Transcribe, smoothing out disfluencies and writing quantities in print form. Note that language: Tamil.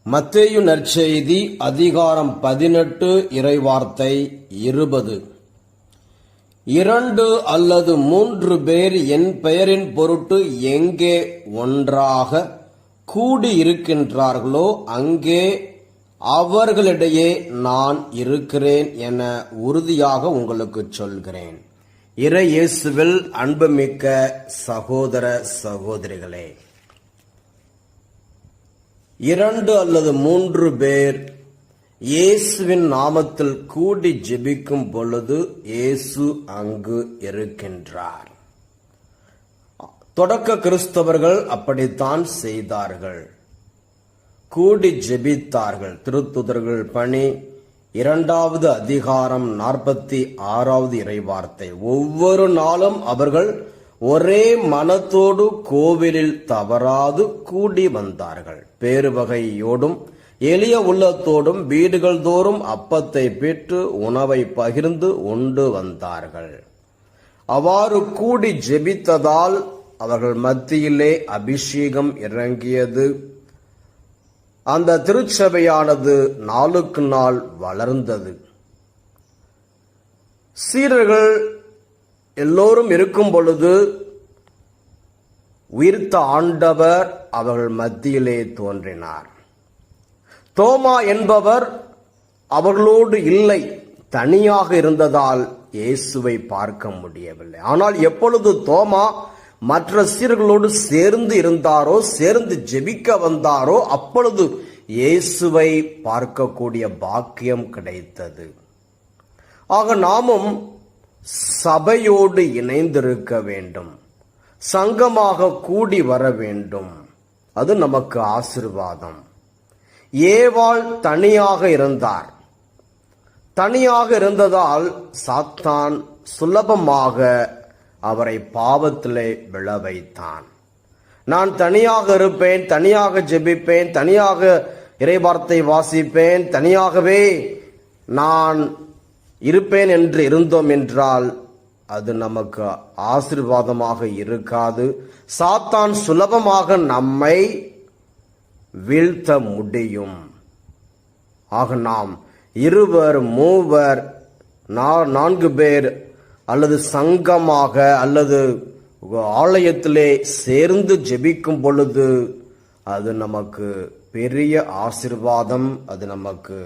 மத்தேயு நற்செய்தி அதிகாரம் 18 இறைவார்த்தை 20. 2 அல்லது 3 பேர் என் பெயரின் பொருட்டு எங்கே ஒன்றாக கூடியிருக்கின்றார்களோ அங்கே அவர்களிடையே நான் இருக்கிறேன் என உறுதியாக உங்களுக்கு சொல்கிறேன். இறை இயேசுவில் அன்புமிக்க சகோதர சகோதரிகளே, 2 அல்லது 3 பேர் இயேசுவின் நாமத்தில் கூடி ஜெபிக்கும் பொழுது இயேசு அங்கு இருக்கின்றார். தொடக்க கிறிஸ்தவர்கள் அப்படித்தான் செய்தார்கள், கூடி ஜெபித்தார்கள். திருத்துதர்கள் பணி 2வது அதிகாரம் 46வது இறைவார்த்தை. ஒவ்வொரு நாளும் அவர்கள் ஒரே மனத்தோடு கோவிலில் தவறாது கூடி வந்தார்கள். பேருவகையோடும் எளிய உள்ளத்தோடும் வீடுகள் தோறும் அப்பத்தை பெற்று உணவை பகிர்ந்து உண்டு வந்தார்கள். அவ்வாறு கூடி ஜெபித்ததால் அவர்கள் மத்தியிலே அபிஷேகம் இறங்கியது. அந்த திருச்சபையானது நாளுக்கு நாள் வளர்ந்தது. சீடர்கள் எல்லோரும் இருக்கும் பொழுது உயிர்த்த ஆண்டவர் அவர்கள் மத்தியிலே தோன்றினார். தோமா என்பவர் அவர்களோடு இல்லை, தனியாக இருந்ததால் இயேசுவை பார்க்க முடியவில்லை. ஆனால் எப்பொழுது தோமா மற்ற சீடர்களோடு சேர்ந்து இருந்தாரோ, சேர்ந்து ஜெபிக்க வந்தாரோ, அப்பொழுது இயேசுவை பார்க்கக்கூடிய பாக்கியம் கிடைத்தது. ஆக நாமும் சபையோடு இணைந்திருக்க வேண்டும், சங்கமாக கூடி வர வேண்டும். அது நமக்கு ஆசீர்வாதம். ஏவாள் தனியாக இருந்தார். தனியாக இருந்ததால் சாத்தான் சுலபமாக அவரை பாவத்திலே விழ வைத்தான். நான் தனியாக இருப்பேன், தனியாக ஜெபிப்பேன், தனியாக இறைவார்த்தை வாசிப்பேன், தனியாகவே நான் இருப்பேன் என்று இருந்தோம் என்றால் அது நமக்கு ஆசீர்வாதமாக இருக்காது. சாத்தான் சுலபமாக நம்மை வீழ்த்த முடியும். ஆக நாம் 2 3 4 பேர் அல்லது சங்கமாக அல்லது ஆலயத்திலே சேர்ந்து ஜெபிக்கும் பொழுது அது நமக்கு பெரிய ஆசீர்வாதம். அது நமக்கு